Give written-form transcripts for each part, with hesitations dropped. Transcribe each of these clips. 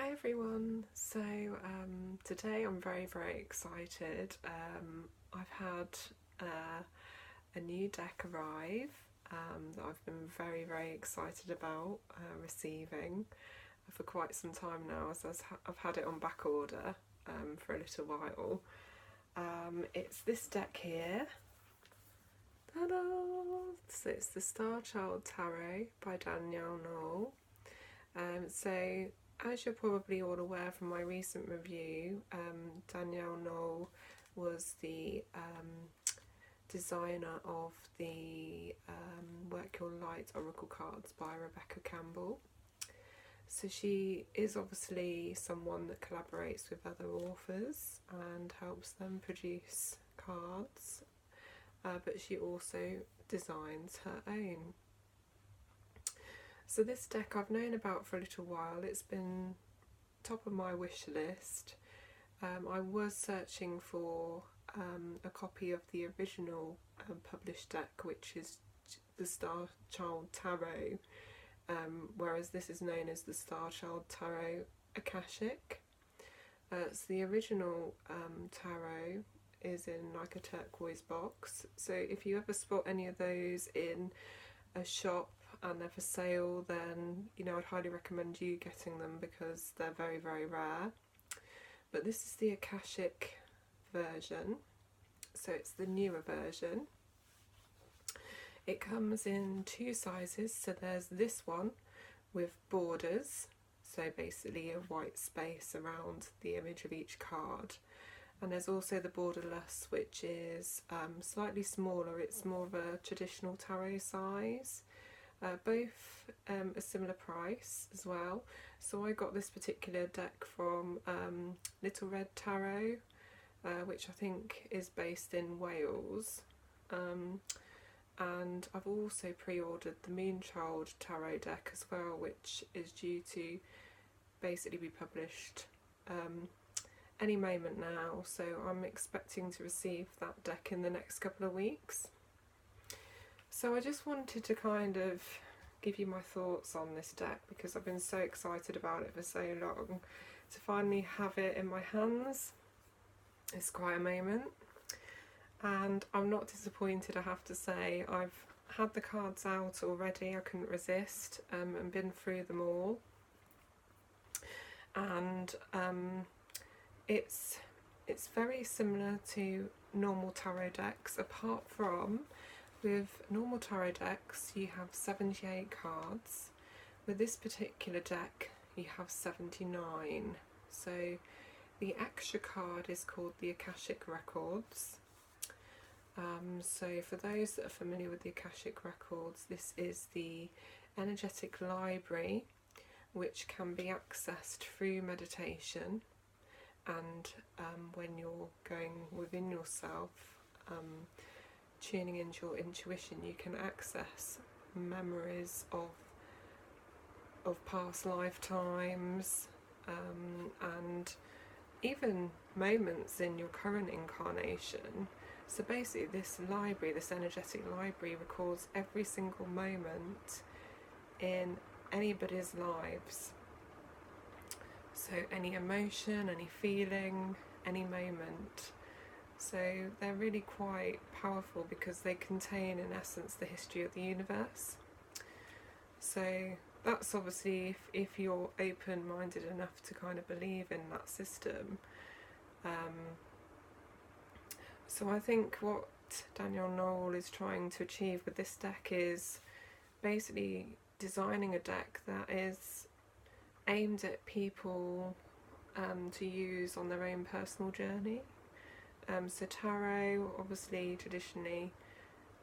Hi everyone, so today I'm very excited. I've had a new deck arrive that I've been very excited about receiving for quite some time now, as I've had it on back order for a little while. It's this deck here. Ta-da! So it's the Starchild Tarot by Danielle Knoll. So as you're probably all aware from my recent review, Danielle Knoll was the designer of the Work Your Light Oracle cards by Rebecca Campbell. So she is obviously someone that collaborates with other authors and helps them produce cards, but she also designs her own. So this deck I've known about for a little while. It's been top of my wish list. I was searching for a copy of the original published deck, which is the Starchild Tarot, whereas this is known as the Starchild Tarot Akashic. So the original tarot is in like a turquoise box. So if you ever spot any of those in a shop and they're for sale, then I'd highly recommend you getting them because they're very rare. But this is the Akashic version, so it's the newer version. It comes in two sizes, so there's this one with borders, so basically a white space around the image of each card, and there's also the borderless, which is slightly smaller. It's more of a traditional tarot size. Both a similar price as well. So I got this particular deck from Little Red Tarot, which I think is based in Wales. And I've also pre-ordered the Moonchild Tarot deck as well, which is due to basically be published any moment now. So I'm expecting to receive that deck in the next couple of weeks. So I just wanted to kind of give you my thoughts on this deck because I've been so excited about it for so long. To finally have it in my hands, it's quite a moment. And I'm not disappointed, I have to say. I've had the cards out already, I couldn't resist, and been through them all. And it's very similar to normal tarot decks, apart from with normal tarot decks you have 78 cards. With this particular deck you have 79. So the extra card is called the Akashic Records. So for those that are familiar with the Akashic Records, this is the energetic library which can be accessed through meditation, and when you're going within yourself, tuning into your intuition, you can access memories of past lifetimes, and even moments in your current incarnation. So basically this library, this energetic library, records every single moment in anybody's lives. So any emotion, any feeling, any moment. So they're really quite powerful because they contain, in essence, the history of the universe. So that's obviously if you're open-minded enough to kind of believe in that system. So I think what Danielle Knoll is trying to achieve with this deck is basically designing a deck that is aimed at people to use on their own personal journey. So tarot, obviously, traditionally,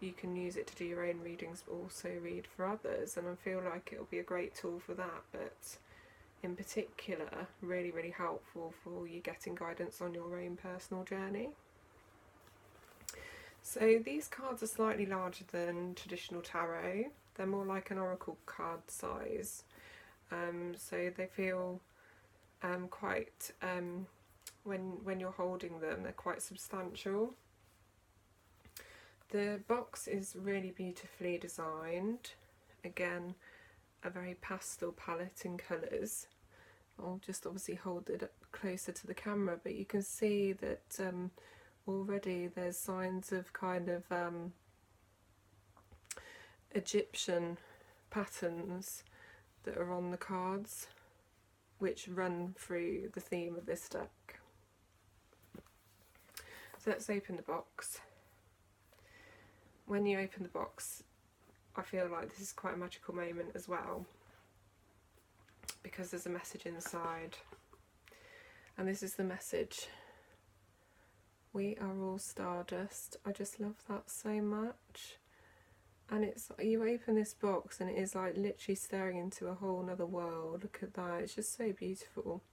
you can use it to do your own readings, but also read for others, and I feel like it'll be a great tool for that, but in particular, really helpful for you getting guidance on your own personal journey. So these cards are slightly larger than traditional tarot. They're more like an oracle card size. So they feel quite, when you're holding them, they're quite substantial. The box is really beautifully designed. Again, a very pastel palette in colours. I'll just obviously hold it up closer to the camera, but you can see that already there's signs of kind of Egyptian patterns that are on the cards, which run through the theme of this deck. So let's open the box. When you open the box, I feel like this is quite a magical moment as well, because there's a message inside, and this is the message: we are all stardust. I just love that so much. And it's, you open this box and it is like literally staring into a whole nother world. Look at that, it's just so beautiful.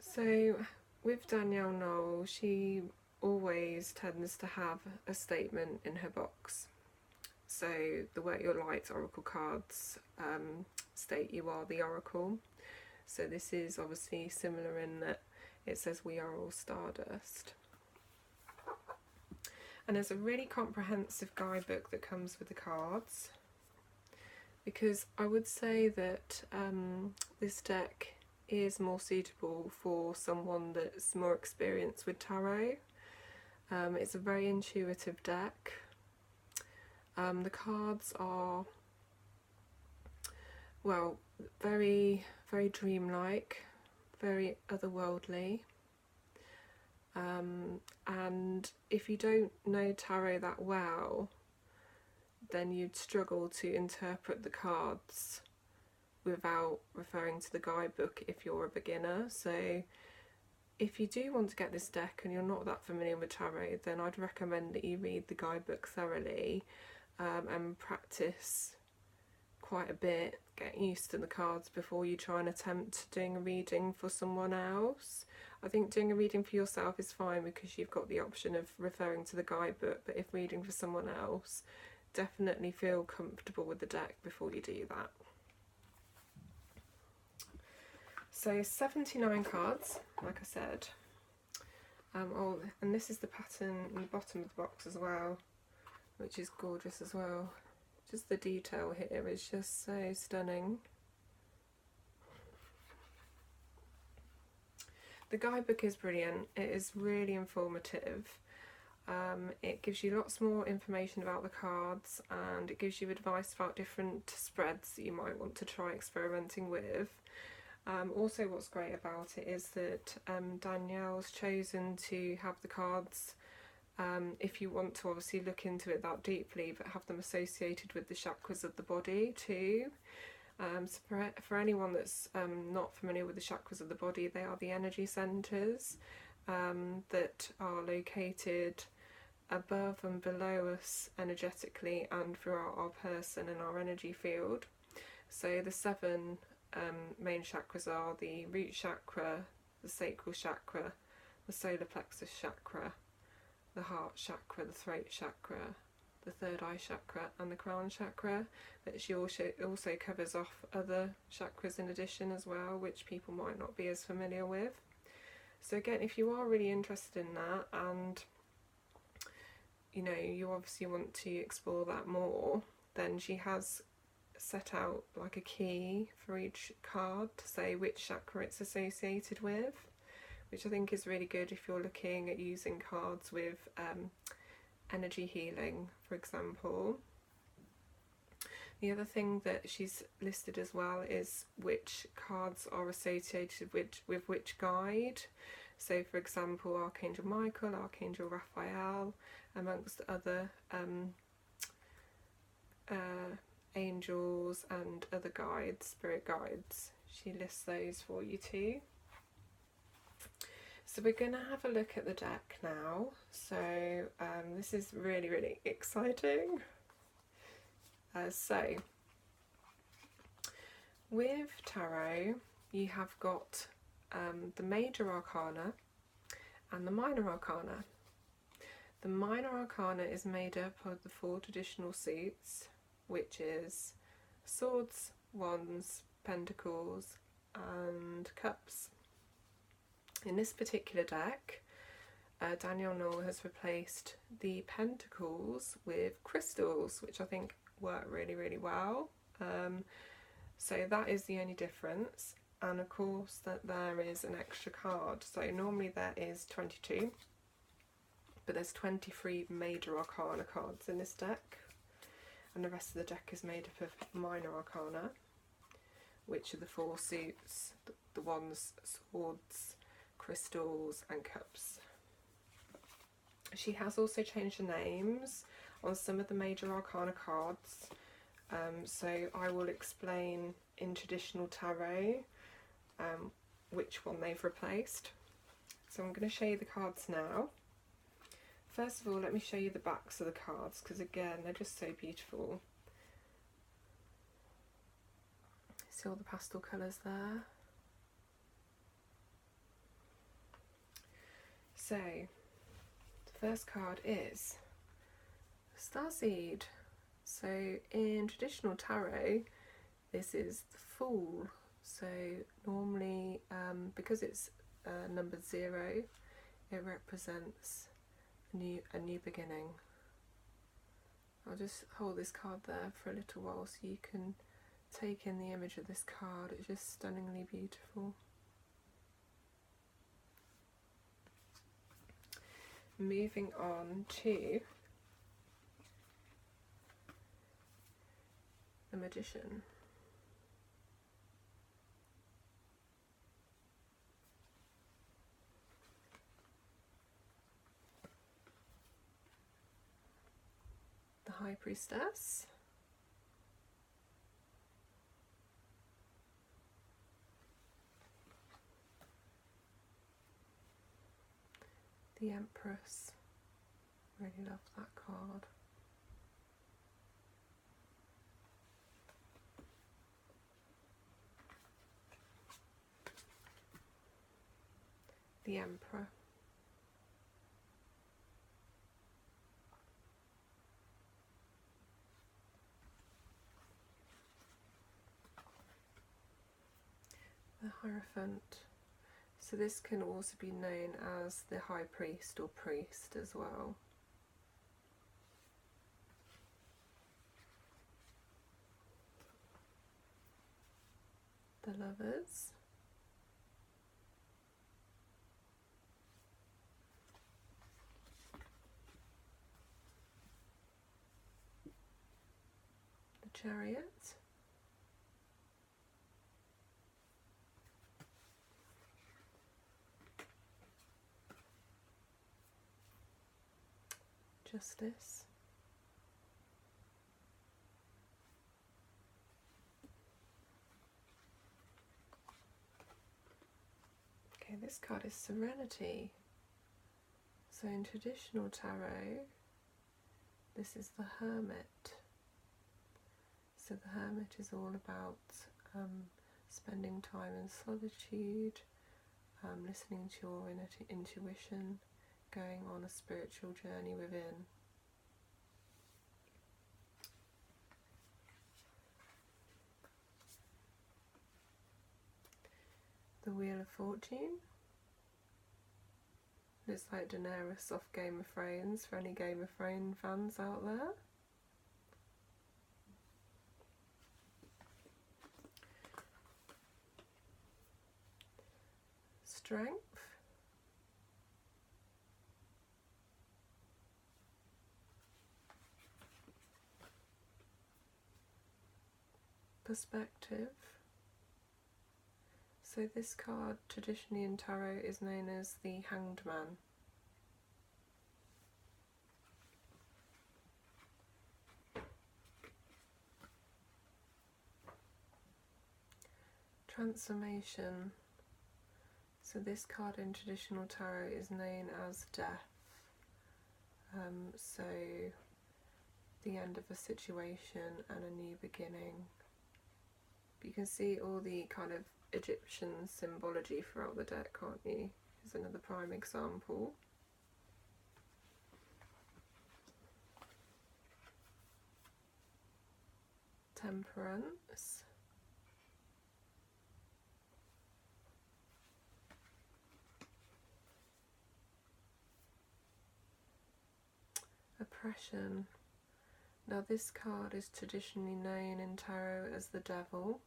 So with Danielle Knoll, she always tends to have a statement in her box. So the Work Your Light Oracle cards state you are the Oracle. So this is obviously similar in that it says we are all stardust. And there's a really comprehensive guidebook that comes with the cards, because I would say that this deck is more suitable for someone that's more experienced with tarot. It's a very intuitive deck. The cards are, well, very, very dreamlike, very otherworldly. And if you don't know tarot that well, then you'd struggle to interpret the cards without referring to the guidebook if you're a beginner. So if you do want to get this deck and you're not that familiar with tarot, then I'd recommend that you read the guidebook thoroughly and practice quite a bit, get used to the cards before you try and attempt doing a reading for someone else. I think doing a reading for yourself is fine because you've got the option of referring to the guidebook, but if reading for someone else, definitely feel comfortable with the deck before you do that. So 79 cards, like I said. Oh, and this is the pattern in the bottom of the box as well, which is gorgeous as well. Just the detail here is just so stunning. The guidebook is brilliant. It is really informative. It gives you lots more information about the cards, and it gives you advice about different spreads that you might want to try experimenting with. Also, what's great about it is that Danielle's chosen to have the cards, if you want to obviously look into it that deeply, but have them associated with the chakras of the body too. So for anyone that's not familiar with the chakras of the body, they are the energy centres that are located above and below us energetically and throughout our person and our energy field. So the 7 main chakras are the root chakra, the sacral chakra, the solar plexus chakra, the heart chakra, the throat chakra, the third eye chakra and the crown chakra. But she also covers off other chakras in addition as well, which people might not be as familiar with. So again, if you are really interested in that, and you know, you obviously want to explore that more, then she has set out like a key for each card to say which chakra it's associated with, which I think is really good if you're looking at using cards with energy healing, for example. The other thing that she's listed as well is which cards are associated with which guide. So for example, Archangel Michael, Archangel Raphael, amongst other angels and other guides, spirit guides. She lists those for you too. So we're going to have a look at the deck now. So this is really, really exciting. So with tarot, you have got the major arcana and the minor arcana. The minor arcana is made up of the 4 traditional suits, which is swords, wands, pentacles and cups. In this particular deck, Danielle Knoll has replaced the pentacles with crystals, which I think work really, really well. So that is the only difference, and of course that there is an extra card. So normally there is 22, but there's 23 major arcana cards in this deck, and the rest of the deck is made up of minor arcana, which are the 4 suits, the wands, swords, crystals and cups. She has also changed the names on some of the major arcana cards, so I will explain in traditional tarot which one they've replaced. So I'm going to show you the cards now. First of all, let me show you the backs of the cards, because again they're just so beautiful. See all the pastel colours there? So the first card is Starseed. So in traditional tarot, this is the Fool. So normally, because it's numbered 0, it represents a new beginning. I'll just hold this card there for a little while so you can take in the image of this card. It's just stunningly beautiful. Moving on to the Magician. The High Priestess. The Empress. Really love that card. The Emperor. The Hierophant. So this can also be known as the High Priest or Priest as well. The Lovers. The Chariot. Justice. Okay, this card is Serenity. So in traditional tarot, this is the Hermit. So the Hermit is all about spending time in solitude, listening to your intuition, going on a spiritual journey within. The Wheel of Fortune. Looks like Daenerys off Game of Thrones for any Game of Thrones fans out there. Strength. Perspective. So this card traditionally in tarot is known as the Hanged Man. Transformation. So this card in traditional tarot is known as Death. So the end of a situation and a new beginning. But you can see all the kind of Egyptian symbology throughout the deck, can't you? Here's another prime example. Temperance. Oppression. Now this card is traditionally known in tarot as the Devil.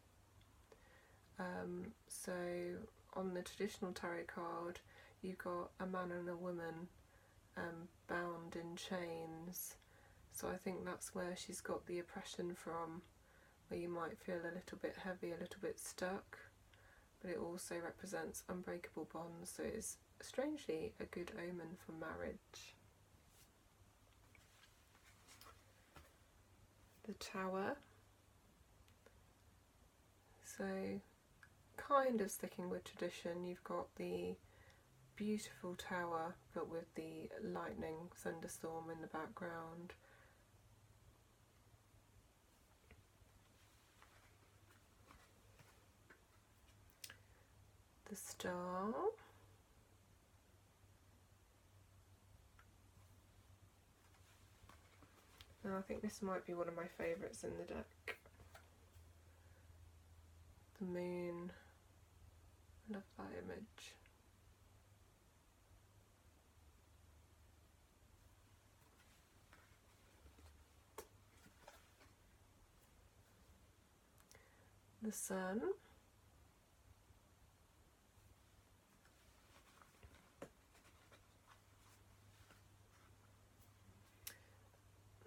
So on the traditional tarot card, you've got a man and a woman bound in chains. So I think that's where she's got the oppression from, where you might feel a little bit heavy, a little bit stuck, but it also represents unbreakable bonds, so it's strangely a good omen for marriage. The Tower. So kind of sticking with tradition, you've got the beautiful tower but with the lightning thunderstorm in the background. The Star. And I think this might be one of my favourites in the deck. The Moon. I love that image. The Sun.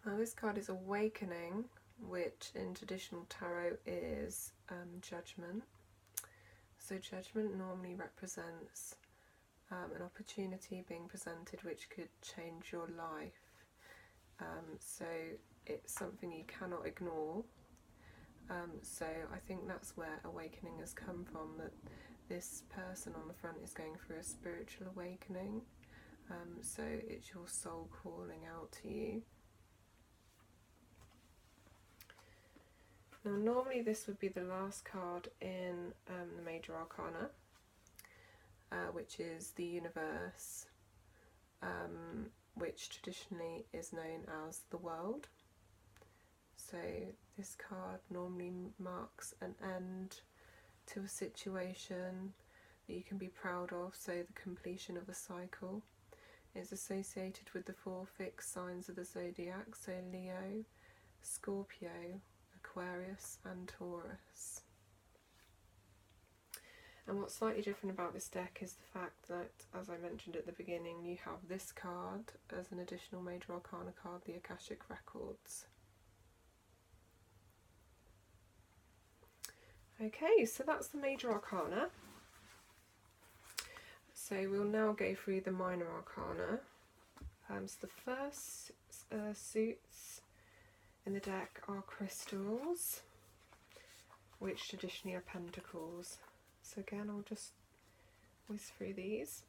Now this card is Awakening, which in traditional tarot is Judgment. So Judgment normally represents an opportunity being presented which could change your life. So it's something you cannot ignore. So I think that's where Awakening has come from, that this person on the front is going through a spiritual awakening. So it's your soul calling out to you. Now normally this would be the last card in the Major Arcana, which is the Universe, which traditionally is known as the World. So this card normally marks an end to a situation that you can be proud of, so the completion of a cycle. It's associated with the 4 fixed signs of the zodiac, so Leo, Scorpio, Aquarius and Taurus. And what's slightly different about this deck is the fact that, as I mentioned at the beginning, you have this card as an additional Major Arcana card, the Akashic Records. Okay, so that's the Major Arcana. So we'll now go through the Minor Arcana. So the first suits in the deck are crystals, which traditionally are pentacles. So again, I'll just whiz through these.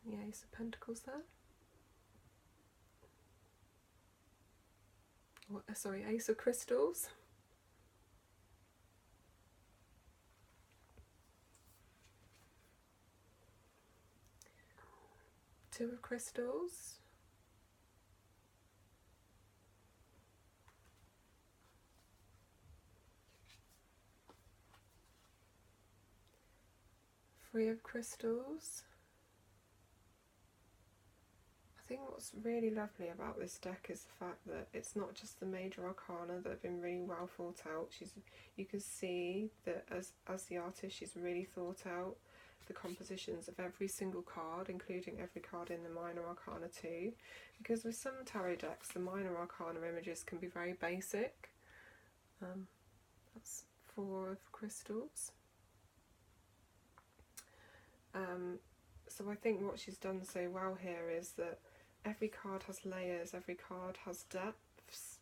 The Ace of Pentacles there. Ace of Crystals. Two of Crystals. Three of Crystals. I think what's really lovely about this deck is the fact that it's not just the Major Arcana that have been really well thought out. You can see that as the artist, she's really thought out the compositions of every single card, including every card in the Minor Arcana too, because with some tarot decks the Minor Arcana images can be very basic. That's 4 of Crystals. So I think what she's done so well here is that every card has layers, every card has depths.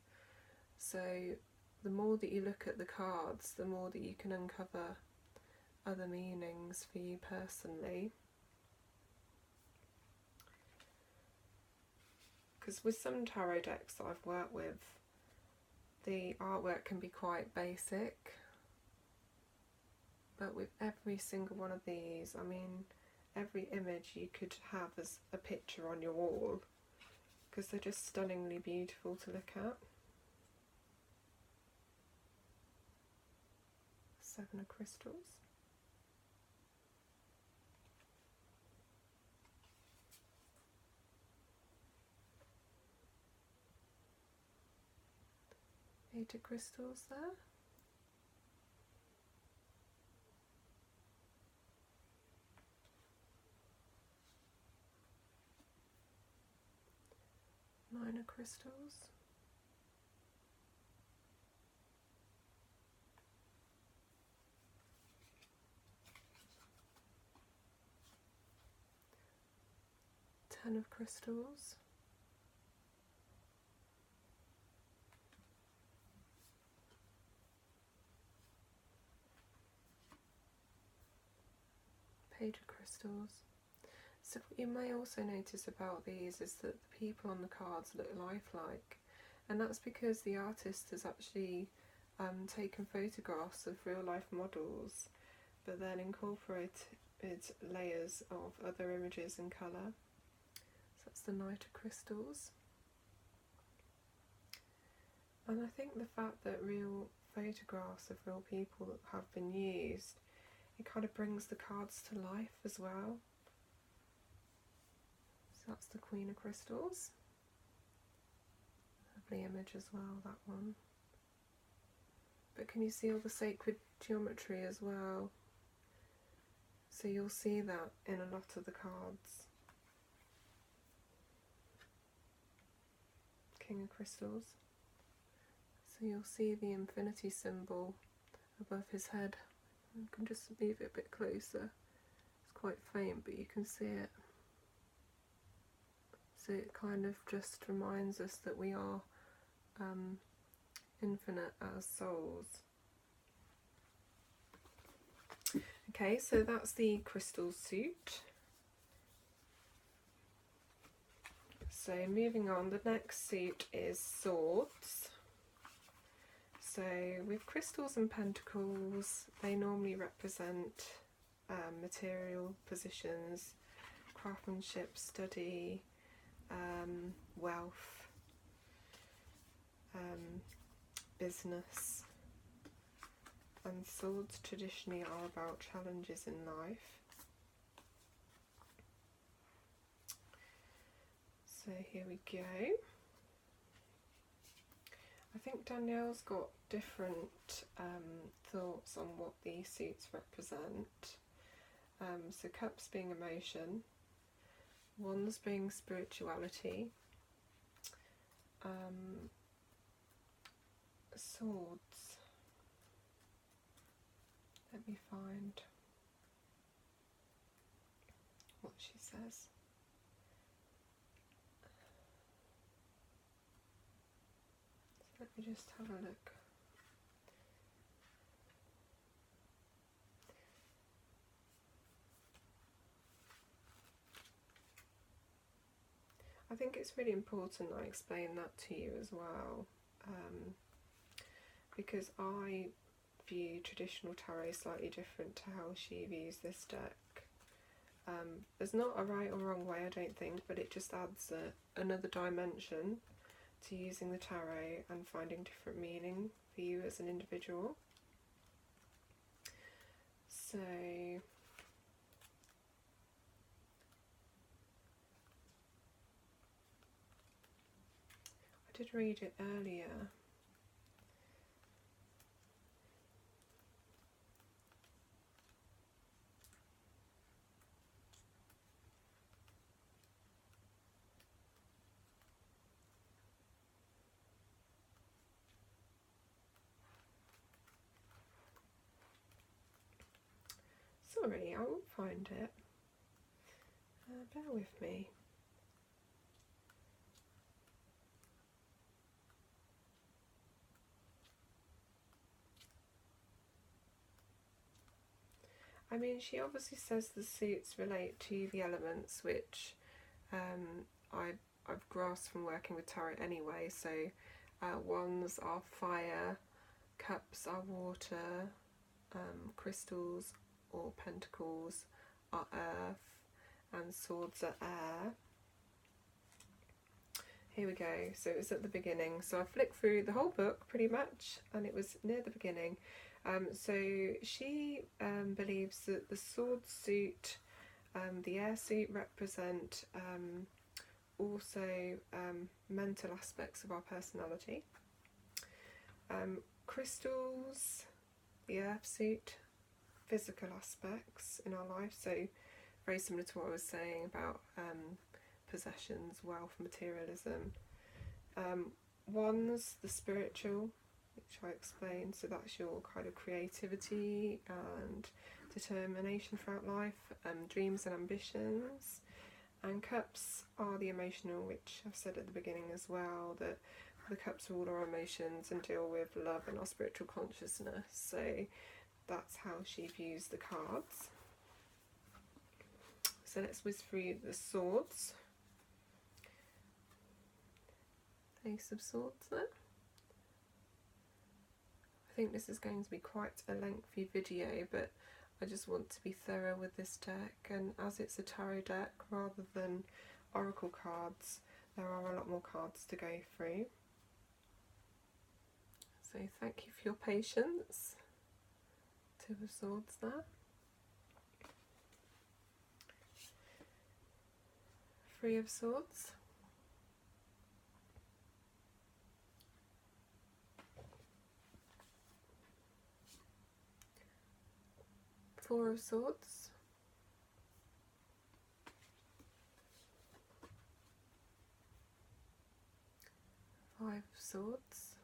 So the more that you look at the cards, the more that you can uncover other meanings for you personally. Because with some tarot decks that I've worked with, the artwork can be quite basic, but with every single one of these, I mean, every image you could have as a picture on your wall, because they're just stunningly beautiful to look at. 7 of Crystals. 8 of crystals there. Nine of crystals. Ten of crystals. Page of crystals. So what you may also notice about these is that the people on the cards look lifelike, and that's because the artist has actually taken photographs of real life models but then incorporated layers of other images in colour. So that's the Knight of Crystals. And I think the fact that real photographs of real people have been used, it kind of brings the cards to life as well. So that's the Queen of Crystals. Lovely image as well, that one. But can you see all the sacred geometry as well? So you'll see that in a lot of the cards. King of Crystals. So you'll see the infinity symbol above his head. You can just move it a bit closer. It's quite faint, but you can see it. So it kind of just reminds us that we are infinite as souls. Okay, so that's the crystal suit. So moving on, the next suit is swords. So with crystals and pentacles, they normally represent material positions, craftsmanship, study, wealth, business, and swords traditionally are about challenges in life. So here we go. I think Danielle's got different thoughts on what these suits represent. So cups being emotion, wands being spirituality, swords, let me find what she says. Let me just have a look. I think it's really important I explain that to you as well, because I view traditional tarot slightly different to how she views this deck. There's not a right or wrong way, I don't think, but it just adds another dimension to using the tarot and finding different meaning for you as an individual. So I did read it earlier. Sorry, I won't find it. Bear with me. I mean, she obviously says the suits relate to the elements, which I've grasped from working with tarot anyway. So wands are fire, cups are water, crystals or pentacles are earth, and swords are air. Here we go. So it was at the beginning. So I flicked through the whole book pretty much, and it was near the beginning. So she believes that the sword suit, the air suit represent also mental aspects of our personality. Crystals, the earth suit, physical aspects in our life, so very similar to what I was saying about possessions, wealth, materialism. Wands, the spiritual, which I explained, so that's your kind of creativity and determination throughout life, dreams and ambitions. And cups are the emotional, which I've said at the beginning as well, that the cups are all our emotions and deal with love and our spiritual consciousness. So that's how she views the cards. So let's whiz through the swords. Ace of Swords there. I think this is going to be quite a lengthy video, but I just want to be thorough with this deck, and as it's a tarot deck rather than oracle cards, there are a lot more cards to go through. So thank you for your patience. Two of Swords there. Three of Swords. Four of Swords. Five of Swords.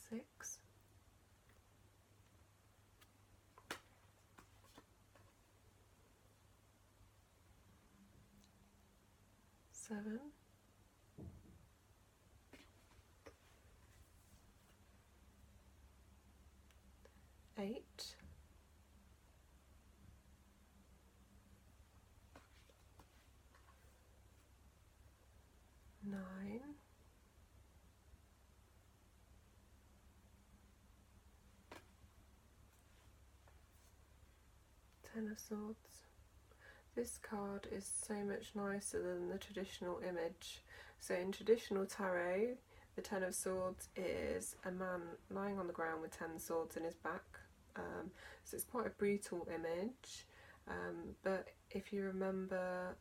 Six. Seven. 8. 9. 10 of Swords. This card is so much nicer than the traditional image. So in traditional tarot, the 10 of Swords is a man lying on the ground with 10 swords in his back. So it's quite a brutal image. But if you remember,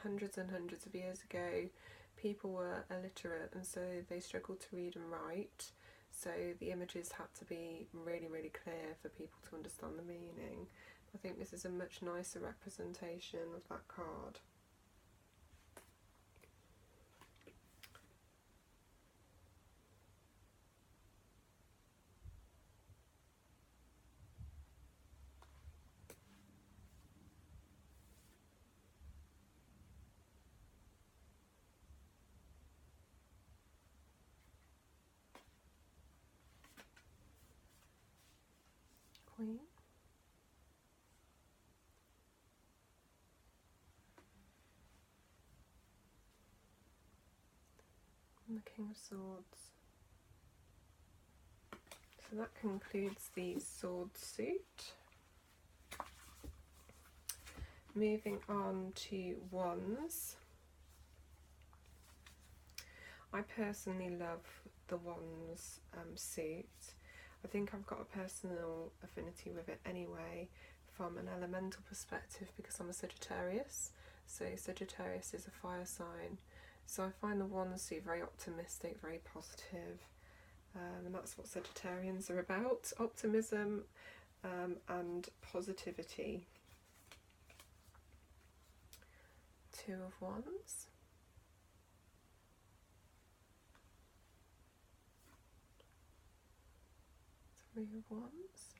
hundreds and hundreds of years ago, people were illiterate and so they struggled to read and write. So the images had to be really, really clear for people to understand the meaning. I think this is a much nicer representation of that card. Queen. And the King of Swords. So that concludes the sword suit. Moving on to wands. I personally love the wands suit. I think I've got a personal affinity with it anyway from an elemental perspective because I'm a Sagittarius. So Sagittarius is a fire sign. So I find the wands suit very optimistic, very positive. And that's what Sagittarians are about, optimism and positivity. Two of Wands. Three of Wands.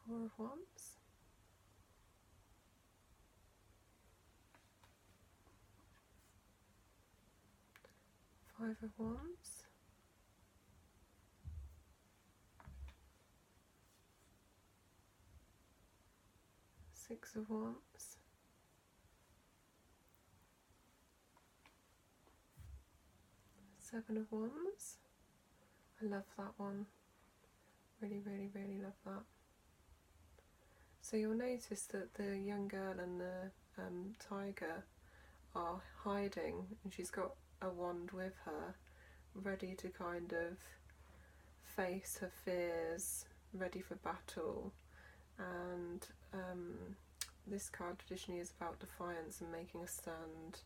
Four of Wands. Five of Wands. Six of Wands. Seven of Wands. I love that one. Really, really, really love that. So you'll notice that the young girl and the tiger are hiding, and she's got a wand with her, ready to kind of face her fears, ready for battle. And this card traditionally is about defiance and making a stand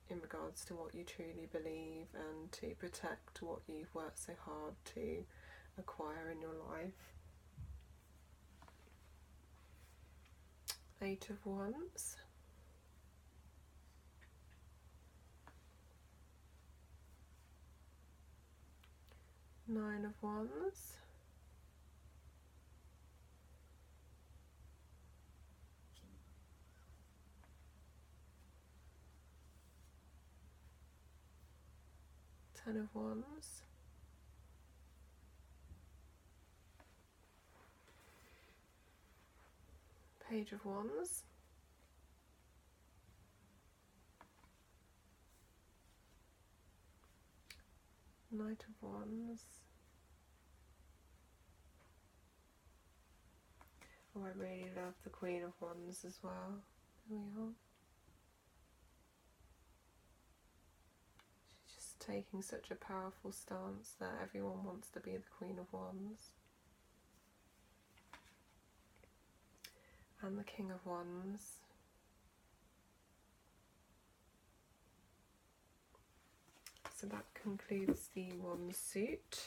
in regards to what you truly believe and to protect what you've worked so hard to acquire in your life. 8 of Wands. 9 of Wands. 10 of Wands. Page of Wands. Knight of Wands. Oh, I really love the Queen of Wands as well. There we are. She's just taking such a powerful stance that everyone wants to be the Queen of Wands. And the King of Wands. So that concludes the wand suit.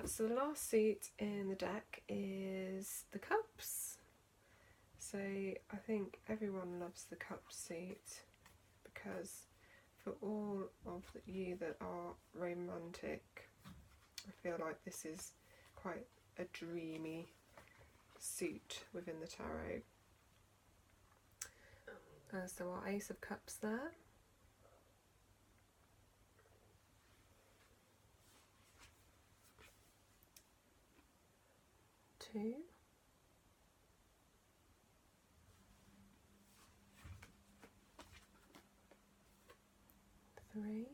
So the last suit in the deck is the Cups. So I think everyone loves the Cups suit, because for all of you that are romantic, I feel like this is quite a dreamy suit within the tarot. So our Ace of Cups there. Two. Three.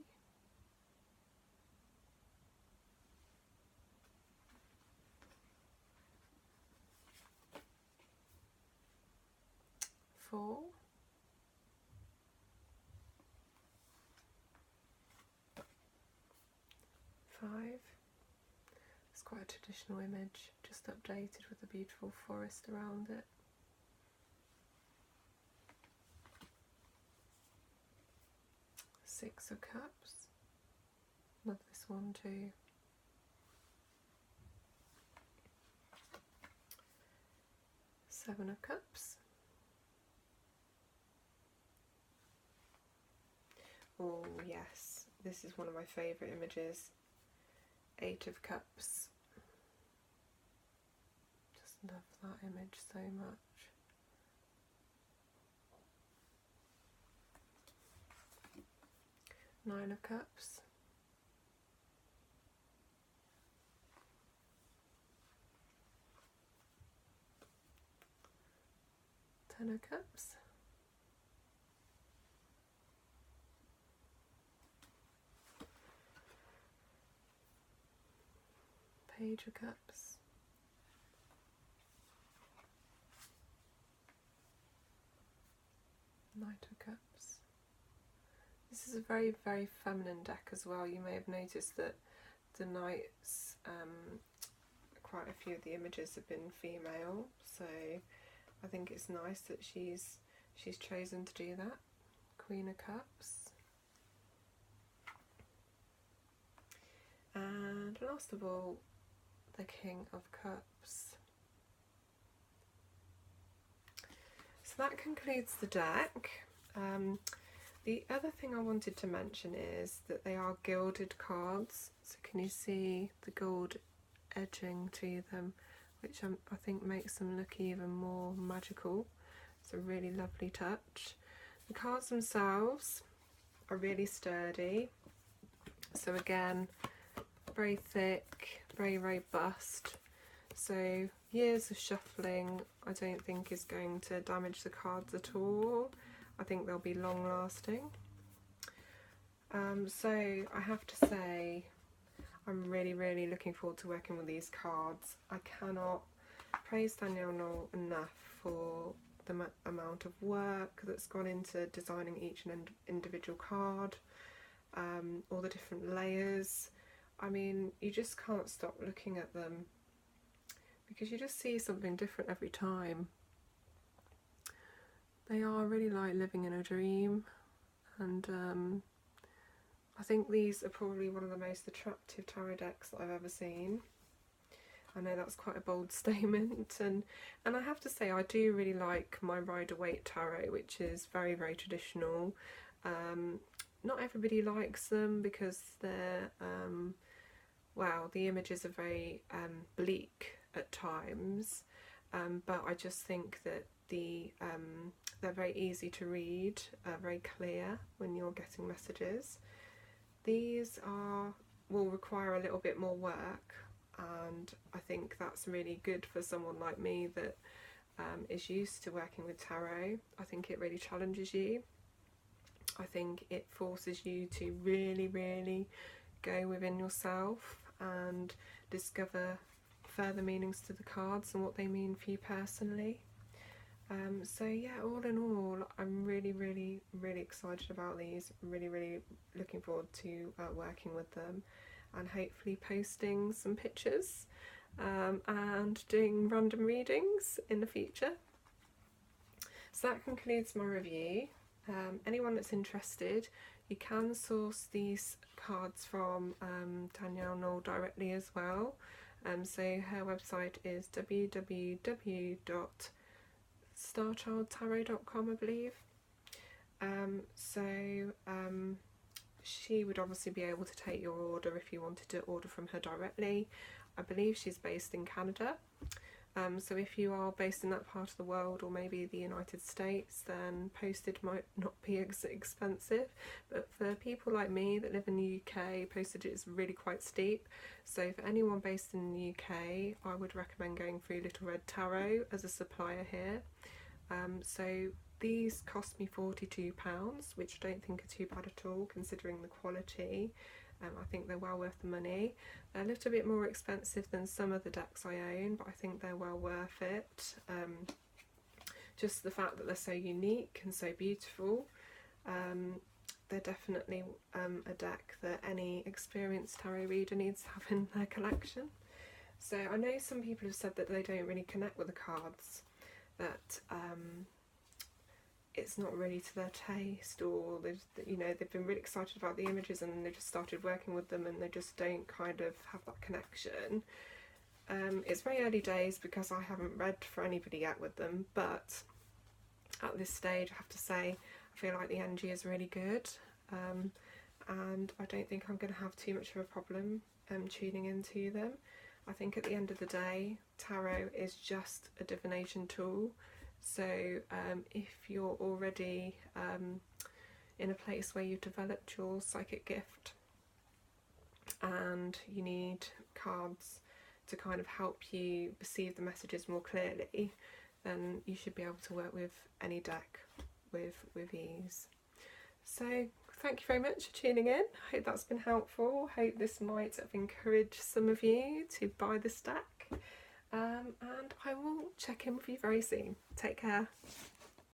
Four. 5. It's quite a traditional image, just updated with a beautiful forest around it. 6 of Cups. Love this one too. 7 of Cups. Oh yes, this is one of my favourite images. 8 of Cups. Just love that image so much. Nine of Cups. 10 of Cups. Page of Cups. Knight of Cups. This is a very, very feminine deck as well. You may have noticed that the Knights, quite a few of the images have been female, so I think it's nice that she's chosen to do that. Queen of Cups. And last of all, the King of Cups. So that concludes the deck. The other thing I wanted to mention is that they are gilded cards. So can you see the gold edging to them, which I think makes them look even more magical. It's a really lovely touch. The cards themselves are really sturdy. So again, very thick, very robust. So years of shuffling I don't think is going to damage the cards at all. I think they'll be long lasting. So I have to say I'm really looking forward to working with these cards. I cannot praise Danielle Knoll enough for the amount of work that's gone into designing each and individual card, all the different layers. I mean, you just can't stop looking at them because you just see something different every time. They are really like living in a dream, and I think these are probably one of the most attractive tarot decks that I've ever seen. I know that's quite a bold statement, and I have to say I do really like my Rider-Waite tarot, which is very, very traditional. Not everybody likes them because they're, well, the images are very bleak at times, but I just think that they're very easy to read, very clear when you're getting messages. These will require a little bit more work, and I think that's really good for someone like me that is used to working with tarot. I think it really challenges you. I think it forces you to really, really go within yourself and discover further meanings to the cards and what they mean for you personally. So yeah, all in all, I'm really, really, really excited about these. Really, really looking forward to working with them and hopefully posting some pictures and doing random readings in the future. So that concludes my review. Anyone that's interested, you can source these cards from Danielle Knoll directly as well. So her website is www.starchildtarot.com, I believe. She would obviously be able to take your order if you wanted to order from her directly. I believe she's based in Canada. So if you are based in that part of the world, or maybe the United States, then postage might not be expensive. But for people like me that live in the UK, postage is really quite steep. So for anyone based in the UK, I would recommend going through Little Red Tarot as a supplier here. So these cost me £42, which I don't think are too bad at all considering the quality. I think they're well worth the money. They're a little bit more expensive than some of the decks I own, but I think they're well worth it. Just the fact that they're so unique and so beautiful. They're definitely a deck that any experienced tarot reader needs to have in their collection. So I know some people have said that they don't really connect with the cards, that it's not really to their taste, or they've been really excited about the images and they just started working with them and they just don't kind of have that connection. It's very early days because I haven't read for anybody yet with them, but at this stage I have to say I feel like the energy is really good, and I don't think I'm going to have too much of a problem tuning into them. I think at the end of the day, tarot is just a divination tool. So if you're already in a place where you've developed your psychic gift and you need cards to kind of help you perceive the messages more clearly, then you should be able to work with any deck with ease. So thank you very much for tuning in. I hope that's been helpful. I hope this might have encouraged some of you to buy this deck. And I will check in with you very soon. Take care.